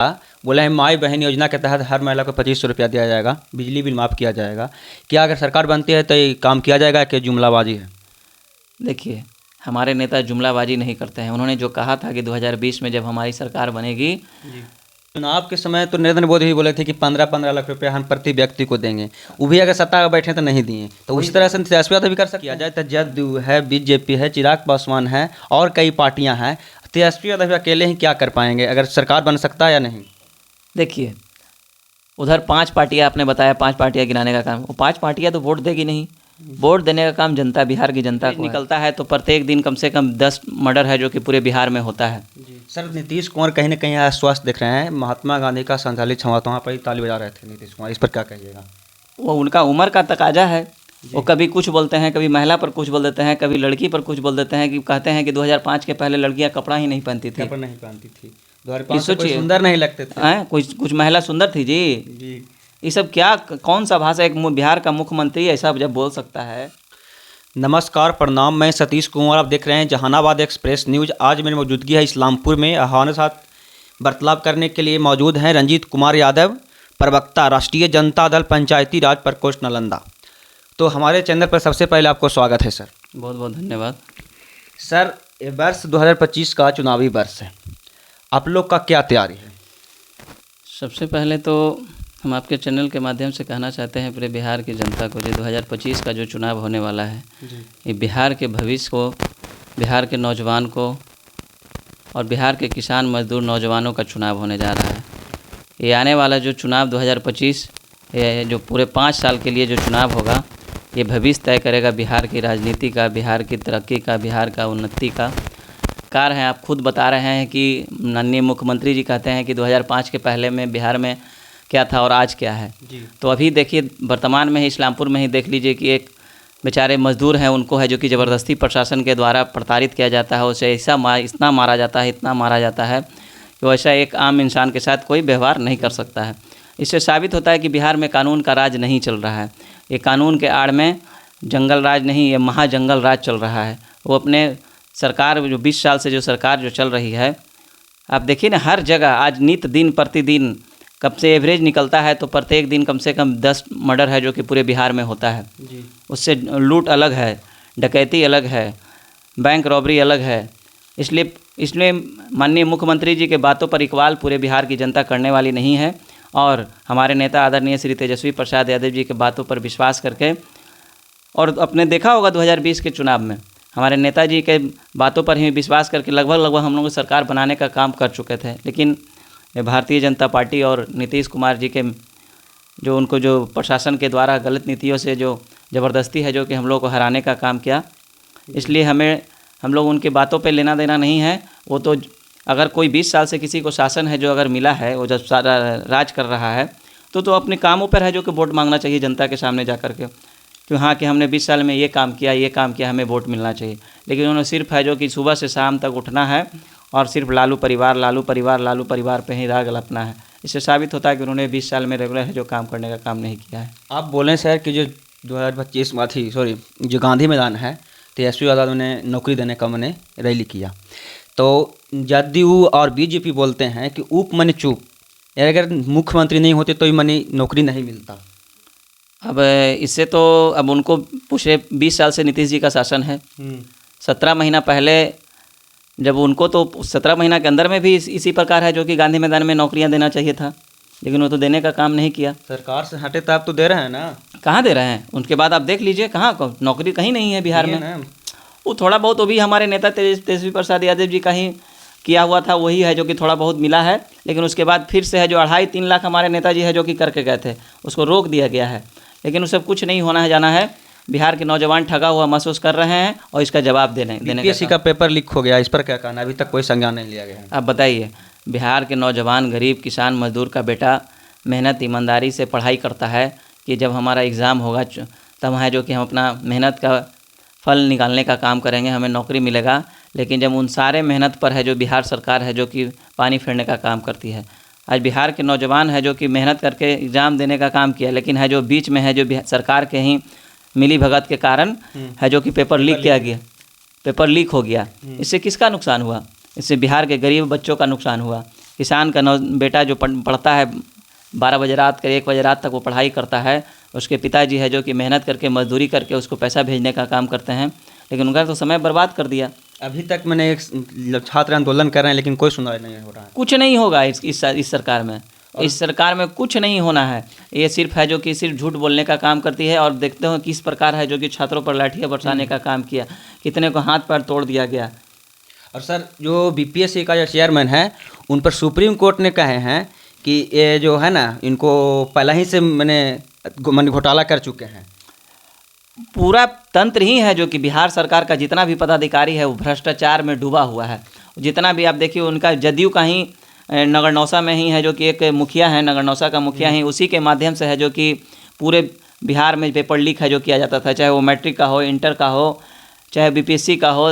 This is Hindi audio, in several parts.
बोला है माई बहन योजना के तहत हर महिला को 2500 रुपया दिया जाएगा, बिजली बिल माफ़ किया जाएगा। क्या अगर सरकार बनती है तो ये काम किया जाएगा कि जुमलाबाजी है? देखिए, हमारे नेता जुमलाबाजी नहीं करते हैं। उन्होंने जो कहा था कि 2020 में जब हमारी सरकार बनेगी, चुनाव के समय तो नरेंद्र मोदी भी बोले थे कि 15-15 लाख रुपया हम प्रति व्यक्ति को देंगे, वो भी अगर सत्ता में बैठे तो नहीं दिए। तो उसी तरह से तेजस्वी यादव भी कर सकते किया जाए तो जदयू है, बीजेपी है, चिराग पासवान है और कई पार्टियां हैं। तेजस्वी यादव अकेले ही क्या कर पाएंगे अगर सरकार बन सकता है या नहीं? देखिए, उधर 5 पार्टियां आपने बताया, 5 पार्टियां गिनाने का काम, वो 5 पार्टियां तो वोट देगी नहीं। वोट देने का काम जनता, बिहार की जनता को निकलता है। तो प्रत्येक दिन कम से कम 10 मर्डर है जो कि पूरे बिहार में होता है। सर, नीतीश कुमार कहीं ना कहीं अस्वस्थ दिख रहे हैं। महात्मा गांधी का संचालित हुआ तो वहाँ पर ही ताली बजा रहे थे नीतीश कुमार, इस पर क्या कहिएगा? वो उनका उम्र का तकाजा है। वो कभी कुछ बोलते हैं, कभी महिला पर कुछ बोल देते हैं, कभी लड़की पर कुछ बोल देते हैं। कि कहते हैं कि 2005 के पहले लड़कियां कपड़ा ही नहीं पहनती थी। कपड़ा नहीं पहनती थी, 2005 से कोई सुंदर नहीं लगते थे। कुछ महिला सुंदर थी जी। ये सब क्या, कौन सा भाषा एक बिहार का मुख्यमंत्री ऐसा जब बोल सकता है? नमस्कार, प्रणाम। मैं सतीश कुमार, आप देख रहे हैं जहानाबाद एक्सप्रेस न्यूज़। आज मेरी मौजूदगी है इस्लामपुर में। हमारे साथ वार्तालाप करने के लिए मौजूद हैं रंजीत कुमार यादव, प्रवक्ता, राष्ट्रीय जनता दल, पंचायती राज प्रकोष्ठ नालंदा। तो हमारे चैनल पर सबसे पहले आपको स्वागत है सर। बहुत बहुत धन्यवाद। सर, ये वर्ष 2025 का चुनावी वर्ष है, आप लोग का क्या तैयारी है? सबसे पहले तो हम आपके चैनल के माध्यम से कहना चाहते हैं पूरे बिहार की जनता को, जो 2025 का जो चुनाव होने वाला है, ये बिहार के भविष्य को, बिहार के नौजवान को और बिहार के किसान मजदूर नौजवानों का चुनाव होने जा रहा है। ये आने वाला जो चुनाव 2025, ये जो पूरे 5 साल के लिए जो चुनाव होगा, ये भविष्य तय करेगा बिहार की राजनीति का, बिहार की तरक्की का, बिहार का उन्नति का। कार हैं, आप खुद बता रहे हैं कि माननीय मुख्यमंत्री जी कहते हैं कि 2005 के पहले में बिहार में क्या था और आज क्या है। तो अभी देखिए, वर्तमान में ही इस्लामपुर में ही देख लीजिए कि एक बेचारे मजदूर हैं, उनको है जो कि ज़बरदस्ती प्रशासन के द्वारा प्रताड़ित किया जाता है। उसे इतना मारा जाता है, इतना मारा जाता है कि वैसा एक आम इंसान के साथ कोई व्यवहार नहीं कर सकता है। इससे साबित होता है कि बिहार में कानून का राज नहीं चल रहा है। ये कानून के आड़ में जंगल राज नहीं, ये महाजंगल राज चल रहा है। वो अपने सरकार जो 20 साल से जो सरकार जो चल रही है, आप देखिए ना, हर जगह आज नित दिन प्रतिदिन कब से एवरेज निकलता है तो प्रत्येक दिन कम से कम 10 मर्डर है जो कि पूरे बिहार में होता है। उससे लूट अलग है, डकैती अलग है, बैंक रॉबरी अलग है। इसलिए माननीय मुख्यमंत्री जी के बातों पर इकबाल पूरे बिहार की जनता करने वाली नहीं है। और हमारे नेता आदरणीय श्री तेजस्वी प्रसाद यादव जी के बातों पर विश्वास करके, और अपने देखा होगा 2020 के चुनाव में हमारे नेताजी के बातों पर ही विश्वास करके लगभग हम लोग सरकार बनाने का काम कर चुके थे। लेकिन भारतीय जनता पार्टी और नीतीश कुमार जी के जो उनको जो प्रशासन के द्वारा गलत नीतियों से जो ज़बरदस्ती है जो कि हम लोग को हराने का काम किया, इसलिए हम लोग उनकी बातों पे लेना देना नहीं है। वो तो अगर कोई 20 साल से किसी को शासन है जो अगर मिला है, वो जब सारा राज कर रहा है, तो अपने कामों पर है जो कि वोट मांगना चाहिए जनता के सामने जा कर के, कि हाँ कि हमने 20 साल में ये काम किया, हमें वोट मिलना चाहिए। लेकिन उन्होंने सिर्फ है जो कि सुबह से शाम तक उठना है और सिर्फ लालू परिवार पे ही राग लपना है। इससे साबित होता है कि उन्होंने 20 साल में रेगुलर है जो काम करने का काम नहीं किया है। आप बोलें सर कि जो 2025 में थी, जो गांधी मैदान है, तेजस्वी यादव ने नौकरी देने का मैंने रैली किया, तो जदयू और बीजेपी बोलते हैं कि ऊप मनी चूप, अगर मुख्यमंत्री नहीं होते तो ही मनी नौकरी नहीं मिलता। अब इससे तो अब उनको पूछे, 20 साल से नीतीश जी का शासन है। 17 महीना पहले जब उनको तो 17 महीना के अंदर में भी इसी प्रकार है जो कि गांधी मैदान में नौकरियां देना चाहिए था, लेकिन वो तो देने का काम नहीं किया। सरकार से हटे तो आप तो दे रहे हैं ना? कहाँ दे रहे हैं? उनके बाद आप देख लीजिए, कहाँ नौकरी कहीं नहीं है बिहार में। वो थोड़ा बहुत वो भी हमारे नेता तेजस्वी प्रसाद यादव जी का ही किया हुआ था, वही है जो कि थोड़ा बहुत मिला है। लेकिन उसके बाद फिर से है जो 2.5-3 लाख हमारे नेताजी है जो कि करके गए थे, उसको रोक दिया गया है। लेकिन उससे कुछ नहीं होना है, जाना है। बिहार के नौजवान ठगा हुआ महसूस कर रहे हैं और इसका जवाब देने का पेपर लीक हो गया, इस पर क्या कहना? अभी तक कोई संज्ञान नहीं लिया गया है। आप बताइए, बिहार के नौजवान, गरीब, किसान, मजदूर का बेटा मेहनत ईमानदारी से पढ़ाई करता है कि जब हमारा एग्ज़ाम होगा तब है जो कि हम अपना मेहनत का फल निकालने का काम करेंगे, हमें नौकरी मिलेगा। लेकिन जब उन सारे मेहनत पर है जो बिहार सरकार है जो कि पानी फेरने का काम करती है। आज बिहार के नौजवान है जो कि मेहनत करके एग्ज़ाम देने का काम किया, लेकिन है जो बीच में है जो सरकार के ही मिली भगत के कारण है जो कि पेपर लीक हो गया। इससे किसका नुकसान हुआ? इससे बिहार के गरीब बच्चों का नुकसान हुआ। किसान का बेटा जो पढ़ता है 12 बजे रात कर 1 बजे रात तक वो पढ़ाई करता है, उसके पिताजी है जो कि मेहनत करके मजदूरी करके उसको पैसा भेजने का काम करते हैं, लेकिन उनका तो समय बर्बाद कर दिया। अभी तक मैंने एक छात्र आंदोलन कर रहे हैं लेकिन कोई सुनवाई नहीं हो रहा है। कुछ नहीं होगा इस सरकार में। इस सरकार में कुछ नहीं होना है। ये सिर्फ है जो कि सिर्फ झूठ बोलने का काम करती है। और देखते हो किस प्रकार है जो कि छात्रों पर लाठियाँ बरसाने का काम किया, कितने को हाथ पैर तोड़ दिया गया। और सर जो बीपीएससी का जो चेयरमैन है उन पर सुप्रीम कोर्ट ने कहे हैं कि ये जो है ना इनको पहले ही से मैंने घोटाला कर चुके हैं। पूरा तंत्र ही है जो कि बिहार सरकार का जितना भी पदाधिकारी है वो भ्रष्टाचार में डूबा हुआ है। जितना भी आप देखिए उनका जदयू का ही नगर नौसा में ही है जो कि एक मुखिया है, नगर नौसा का मुखिया ही, उसी के माध्यम से है जो कि पूरे बिहार में पेपर लीक है जो किया जाता था, चाहे वो मैट्रिक का हो, इंटर का हो, चाहे बीपीएससी का हो,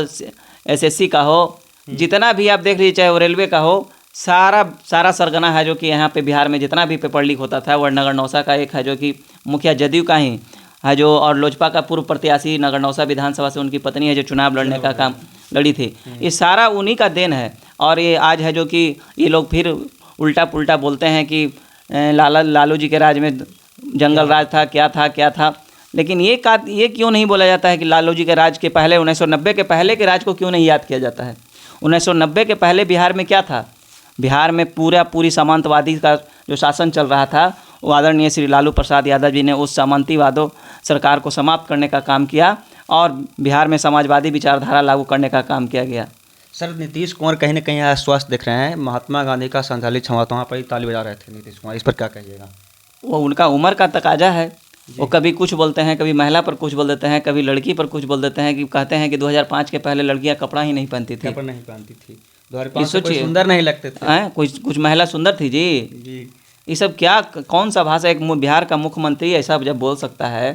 एसएससी का हो, जितना भी आप देख लीजिए, चाहे वो रेलवे का हो, सारा सरगना है जो कि यहाँ पे बिहार में जितना भी पेपर लीक होता था वो नगर नौसा का एक है जो कि मुखिया जदयू का ही है जो, और लोजपा का पूर्व प्रत्याशी नगर नौसा विधानसभा से उनकी पत्नी है जो चुनाव लड़ने का काम लड़ी थी। ये सारा उन्हीं का देन है। और ये आज है जो कि ये लोग फिर उल्टा पुल्टा बोलते हैं कि लालू जी के राज में जंगल राज था, क्या था। लेकिन ये क्यों नहीं बोला जाता है कि लालू जी के राज के पहले 1990 के पहले के राज को क्यों नहीं याद किया जाता है? 1990 के पहले बिहार में क्या था? बिहार में पूरी सामंतवादी का जो शासन चल रहा था वो आदरणीय श्री लालू प्रसाद यादव जी ने उस सामंतीवादों सरकार को समाप्त करने का काम किया और बिहार में समाजवादी विचारधारा लागू करने का काम किया गया। सर नीतीश कुमार कहीं ना कहीं अस्वस्थ दिख रहे हैं। महात्मा गांधी का संचालित हुआ तो वहाँ पर ही ताली बजा रहे थे नीतीश कुमार, इस पर क्या कहिएगा? वो उनका उम्र का तकाजा है। वो कभी कुछ बोलते हैं, कभी महिला पर कुछ बोल देते हैं, कभी लड़की पर कुछ बोल देते हैं कि कहते हैं कि 2005 के पहले लड़कियां कपड़ा ही नहीं पहनती थी। 2005 से कोई सुंदर नहीं लगते थे। कुछ महिला सुंदर थी जी। ये सब क्या, कौन सा भाषा? एक बिहार का मुख्यमंत्री ऐसा जब बोल सकता है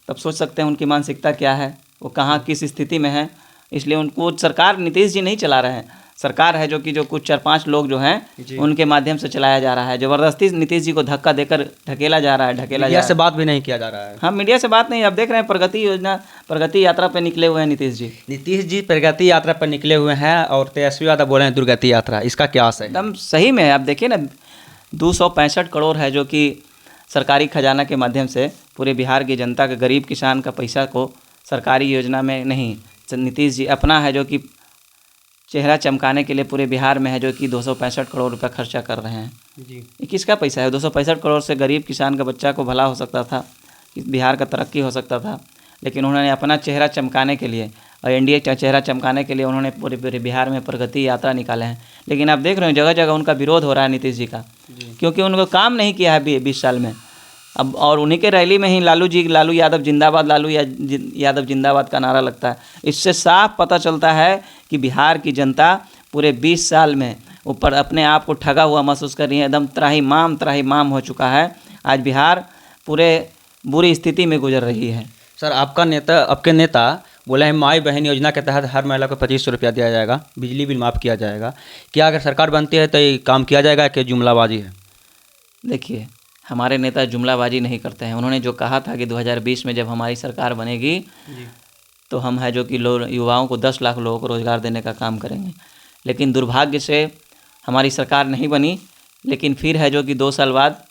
तब सोच सकते हैं उनकी मानसिकता क्या है, वो कहाँ किस स्थिति में है। इसलिए उनको सरकार नीतीश जी नहीं चला रहे हैं। सरकार है जो कि जो कुछ 4-5 लोग जो हैं उनके माध्यम से चलाया जा रहा है। ज़बरदस्ती नीतीश जी को धक्का देकर ढकेला जा रहा है। मीडिया से बात भी नहीं किया जा रहा है। हाँ, मीडिया से बात नहीं। अब देख रहे हैं प्रगति यात्रा पे निकले हुए हैं नीतीश जी प्रगति यात्रा पर निकले हुए हैं और तेजस्वी यादव बोल रहे हैं दुर्गति यात्रा। इसका क्या है? एकदम सही में आप देखिए ना, 265 करोड़ है जो कि सरकारी खजाना के माध्यम से पूरे बिहार की जनता के गरीब किसान का पैसा को सरकारी योजना में नहीं, नीतीश जी अपना है जो कि चेहरा चमकाने के लिए पूरे बिहार में है जो कि 265 करोड़ रुपया खर्चा कर रहे हैं जी। ये किसका पैसा है? 265 करोड़ से गरीब किसान का बच्चा को भला हो सकता था, बिहार का तरक्की हो सकता था, लेकिन उन्होंने अपना चेहरा चमकाने के लिए और एनडीए का चेहरा चमकाने के लिए उन्होंने पूरे बिहार में प्रगति यात्रा निकाले हैं। लेकिन आप देख रहे हो जगह जगह उनका विरोध हो रहा है नीतीश जी का, क्योंकि उनको काम नहीं किया है 20 साल में। अब और उन्हीं के रैली में ही लालू यादव जिंदाबाद, लालू यादव जिंदाबाद का नारा लगता है। इससे साफ पता चलता है कि बिहार की जनता पूरे 20 साल में ऊपर अपने आप को ठगा हुआ महसूस कर रही है। एकदम त्राहिमाम हो चुका है। आज बिहार पूरे बुरी स्थिति में गुजर रही है। सर आपके नेता बोले हैं माई बहन योजना के तहत हर महिला को 2500 रुपया दिया जाएगा, बिजली बिल माफ़ किया जाएगा। क्या अगर सरकार बनती है तो ये काम किया जाएगा कि जुमलाबाजी है? देखिए, हमारे नेता जुमलाबाजी नहीं करते हैं। उन्होंने जो कहा था कि 2020 में जब हमारी सरकार बनेगी तो हम है जो कि युवाओं को 10 लाख लोगों को रोज़गार देने का काम करेंगे। लेकिन दुर्भाग्य से हमारी सरकार नहीं बनी। लेकिन फिर है जो कि 2 साल बाद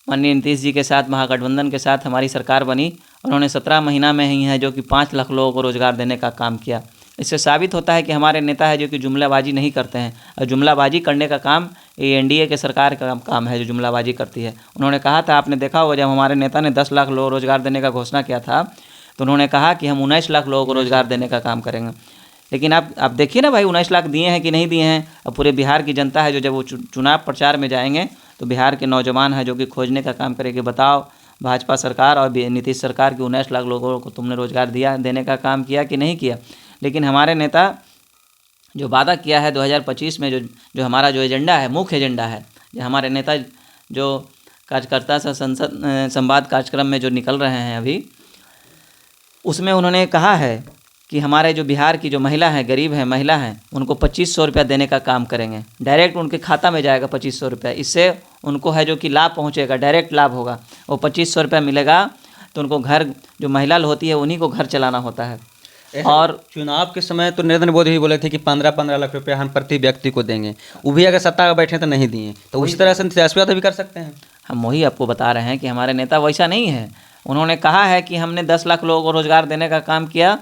माननीय नीतीश जी के साथ महागठबंधन के साथ हमारी सरकार बनी। उन्होंने 17 महीना में ही है जो कि 5 लाख लोगों को रोज़गार देने का काम किया। इससे साबित होता है कि हमारे नेता है जो कि जुमलाबाजी नहीं करते हैं। और जुमलाबाजी करने का काम ये एनडीए के सरकार का काम है जो जुमलाबाजी करती है। उन्होंने कहा था, आपने देखा होगा जब हमारे नेता ने 10 लाख लोग रोज़गार देने का घोषणा किया था तो उन्होंने कहा कि हम 19 लाख लोगों को रोज़गार देने का काम करेंगे। लेकिन आप देखिए ना भाई, 19 लाख दिए हैं कि नहीं दिए हैं। अब पूरे बिहार की जनता है जो जब वो चुनाव प्रचार में जाएंगे तो बिहार के नौजवान है जो कि खोजने का काम करेंगे। बताओ, भाजपा सरकार और नीतीश सरकार की 19 लाख लोगों को तुमने रोज़गार देने का काम किया कि नहीं किया? लेकिन हमारे नेता जो वादा किया है 2025 में, जो हमारा जो एजेंडा है, मुख्य एजेंडा है, जो हमारे नेता जो कार्यकर्ता से संसद संवाद कार्यक्रम में जो निकल रहे हैं अभी, उसमें उन्होंने कहा है कि हमारे जो बिहार की जो महिला है, गरीब है महिला है, उनको 2500 रुपया देने का काम करेंगे। डायरेक्ट उनके खाता में जाएगा 2500 रुपया। इससे उनको है जो कि लाभ पहुंचेगा, डायरेक्ट लाभ होगा। वो 2500 रुपया मिलेगा तो उनको घर, जो महिला होती है उन्हीं को घर चलाना होता है। और चुनाव के समय तो नरेंद्र मोदी भी बोले थे कि 15-15 लाख रुपए हम प्रति व्यक्ति को देंगे, वो भी अगर सत्ता में बैठे तो नहीं दिए, तो उसी तरह से तेजस्वी यादव भी कर सकते हैं। हम वही आपको बता रहे हैं कि हमारे नेता वैसा नहीं है। उन्होंने कहा है कि हमने 10 लाख लोगों को रोज़गार देने का काम किया,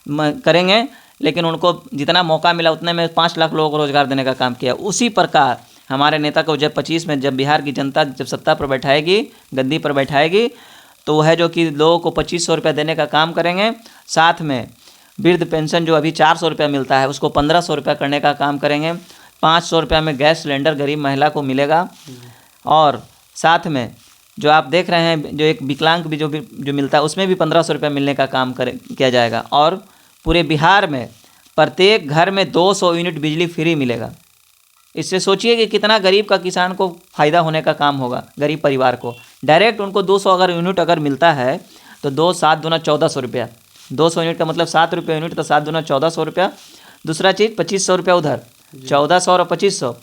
करेंगे, लेकिन उनको जितना मौका मिला उतने में 5 लाख लोगों को रोज़गार देने का काम किया। उसी प्रकार हमारे नेता को जब 25 में जब बिहार की जनता जब सत्ता पर बैठाएगी, गद्दी पर बैठाएगी, तो वह जो कि लोगों को 2500 रुपया देने का काम करेंगे। साथ में वृद्ध पेंशन जो अभी 400 रुपया मिलता है उसको 1500 रुपया करने का काम करेंगे। 500 रुपया में गैस सिलेंडर गरीब महिला को मिलेगा। और साथ में जो आप देख रहे हैं जो एक विकलांग भी जो मिलता है उसमें भी 1500 रुपया मिलने का काम किया जाएगा। और पूरे बिहार में प्रत्येक घर में 200 यूनिट बिजली फ्री मिलेगा। इससे सोचिए कि कितना गरीब का किसान को फ़ायदा होने का काम होगा। गरीब परिवार को डायरेक्ट उनको 200 अगर यूनिट अगर मिलता है तो 2 7 दूना 1400 रुपया। 200 यूनिट का मतलब 7 रुपये यूनिट, तो 7 दूना 1400 रुपया। दूसरा चीज़ 2500 रुपया उधर, 1400 और 2500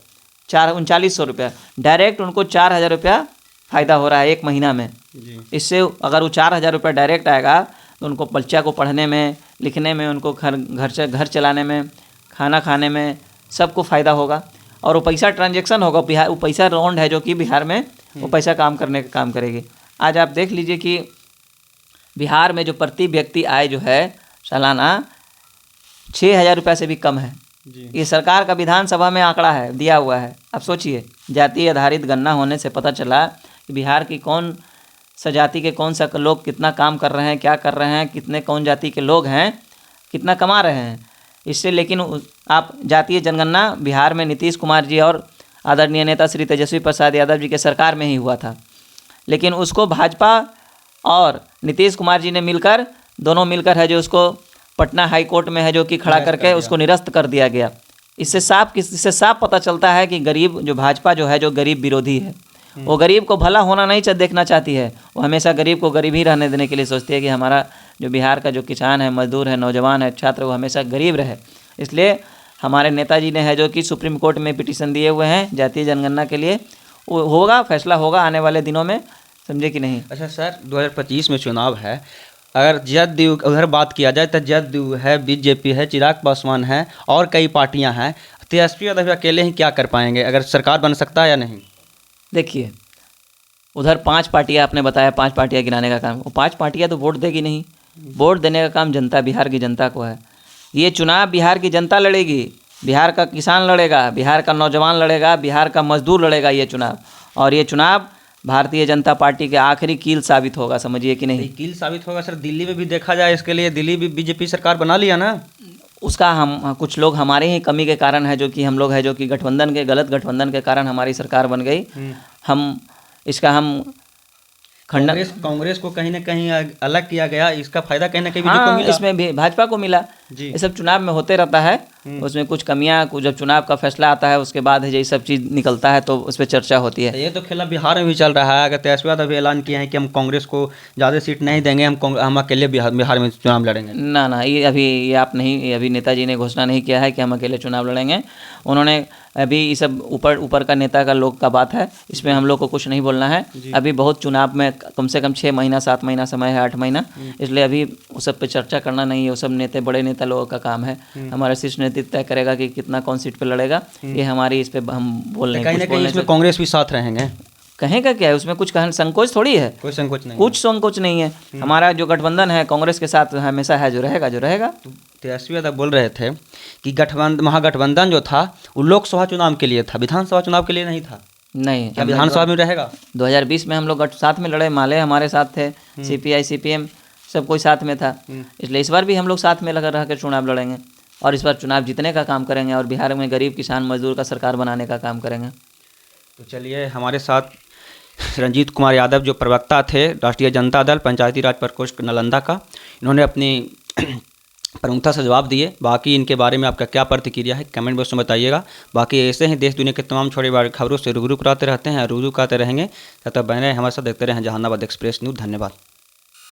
3900 रुपया। डायरेक्ट उनको 4000 रुपया फ़ायदा हो रहा है एक महीना में। इससे अगर वो 4000 रुपया डायरेक्ट आएगा तो उनको बच्चा को पढ़ने में, लिखने में, उनको घर चलाने में, खाना खाने में सबको फ़ायदा होगा। और वो पैसा ट्रांजैक्शन होगा, बिहार वो पैसा राउंड है जो कि बिहार में वो पैसा काम करने का काम करेगी। आज आप देख लीजिए कि बिहार में जो प्रति व्यक्ति आय जो है सालाना 6000 रुपये से भी कम है। ये सरकार का विधानसभा में आंकड़ा है, दिया हुआ है। अब सोचिए, जाति आधारित गणना होने से पता चला कि बिहार की कौन सा जाति के कौन सा लोग कितना काम कर रहे हैं, क्या कर रहे हैं, कितने कौन जाति के लोग हैं, कितना कमा रहे हैं इससे। लेकिन आप जातीय जनगणना बिहार में नीतीश कुमार जी और आदरणीय नेता श्री तेजस्वी प्रसाद यादव जी के सरकार में ही हुआ था, लेकिन उसको भाजपा और नीतीश कुमार जी ने मिलकर, दोनों मिलकर है जो उसको पटना हाई कोर्ट में है जो कि खड़ा करके उसको निरस्त कर दिया गया। इससे साफ पता चलता है कि गरीब जो भाजपा जो है जो गरीब विरोधी है, वो गरीब को भला होना नहीं देखना चाहती है। वो हमेशा गरीब को गरीब ही रहने देने के लिए सोचती है कि हमारा जो बिहार का जो किसान है, मजदूर है, नौजवान है, छात्र, वो हमेशा गरीब रहे। इसलिए हमारे नेताजी ने है जो कि सुप्रीम कोर्ट में पिटीशन दिए हुए हैं जातीय जनगणना के लिए। वो होगा, फैसला होगा आने वाले दिनों में, समझे कि नहीं। अच्छा सर, 2025 में चुनाव है, अगर जदयू उधर बात किया जाए तो जदयू है, बीजेपी है, चिराग पासवान है और कई पार्टियां हैं। तेजस्वी यादव अकेले ही क्या कर पाएंगे, अगर सरकार बन सकता है या नहीं? देखिए, उधर 5 पार्टियां आपने बताया, 5 पार्टियां गिनाने का काम, वो 5 पार्टियां तो वोट देगी नहीं। वोट देने का काम जनता, बिहार की जनता को है। ये चुनाव बिहार की जनता लड़ेगी, बिहार का किसान लड़ेगा, बिहार का नौजवान लड़ेगा, बिहार का मजदूर लड़ेगा ये चुनाव। और ये चुनाव भारतीय जनता पार्टी के आखिरी कील साबित होगा, समझिए कि नहीं। कील साबित होगा सर। दिल्ली में भी देखा जाए, इसके लिए दिल्ली भी बीजेपी सरकार बना लिया ना। उसका हम कुछ लोग हमारे ही कमी के कारण है जो कि हम लोग है जो कि गठबंधन के गलत गठबंधन के कारण हमारी सरकार बन गई। हम इसका हम खंडन, कांग्रेस को कहीं ना कहीं अलग किया गया, इसका फायदा कहीं ना कहीं बीजेपी को मिला। इसमें भी भाजपा को मिला। ये सब चुनाव में होते रहता है, उसमें कुछ कमियां, कुछ जब चुनाव का फैसला आता है उसके बाद ये सब चीज़ निकलता है तो उस पर चर्चा होती है। ये तो खेला बिहार में भी चल रहा है। अगर तेजस्वी यादव ऐलान किया है कि हम कांग्रेस को ज़्यादा सीट नहीं देंगे, हम अकेले बिहार में चुनाव लड़ेंगे। ना, ये अभी नेताजी ने घोषणा नहीं किया है कि हम अकेले चुनाव लड़ेंगे। उन्होंने अभी ये सब ऊपर का नेता का लोग का बात है, इसमें हम लोग को कुछ नहीं बोलना है। अभी बहुत चुनाव में कम से कम 6 महीना 7 महीना समय है, 8 महीना, इसलिए अभी उस सब पे चर्चा करना नहीं है। वो सब बड़े नेता लोगों का काम है। हमारा शीर्ष नेतृत्व तय करेगा कि कितना कौन सीट पे लड़ेगा। ये हमारी इस पे हम बोल नहीं, कहीं ना कहीं इसमें कांग्रेस भी साथ रहेंगे। कहेगा क्या है उसमें, कुछ संकोच थोड़ी है, कोई संकोच नहीं, कुछ संकोच नहीं है। हमारा जो गठबंधन है कांग्रेस के साथ हमेशा है, जो रहेगा। तेजस्वी यादव बोल रहे थे कि महागठबंधन जो था वो लोकसभा चुनाव के लिए था, विधानसभा चुनाव के लिए नहीं था। नहीं, क्या विधानसभा में रहेगा? 2020 में हम लोग साथ में लड़े, माले हमारे साथ थे, CPI CPM सब कोई साथ में था। इसलिए इस बार भी हम लोग साथ में लगा रह कर चुनाव लड़ेंगे और इस बार चुनाव जीतने का काम करेंगे और बिहार में गरीब किसान मजदूर का सरकार बनाने का काम करेंगे। तो चलिए, हमारे साथ रंजीत कुमार यादव जो प्रवक्ता थे राष्ट्रीय जनता दल पंचायती राज प्रकोष्ठ नालंदा का, इन्होंने अपनी प्रमुखता से जवाब दिए। बाकी इनके बारे में आपका क्या प्रतिक्रिया है कमेंट बॉक्स में बताइएगा। बाकी ऐसे ही देश दुनिया के तमाम छोटी बड़ी खबरों से रूबरू कराते रहते हैं, रूबरू कराते रहेंगे। तब तक बने रहें हमारे साथ, देखते रहें जहानाबाद एक्सप्रेस न्यूज़। धन्यवाद।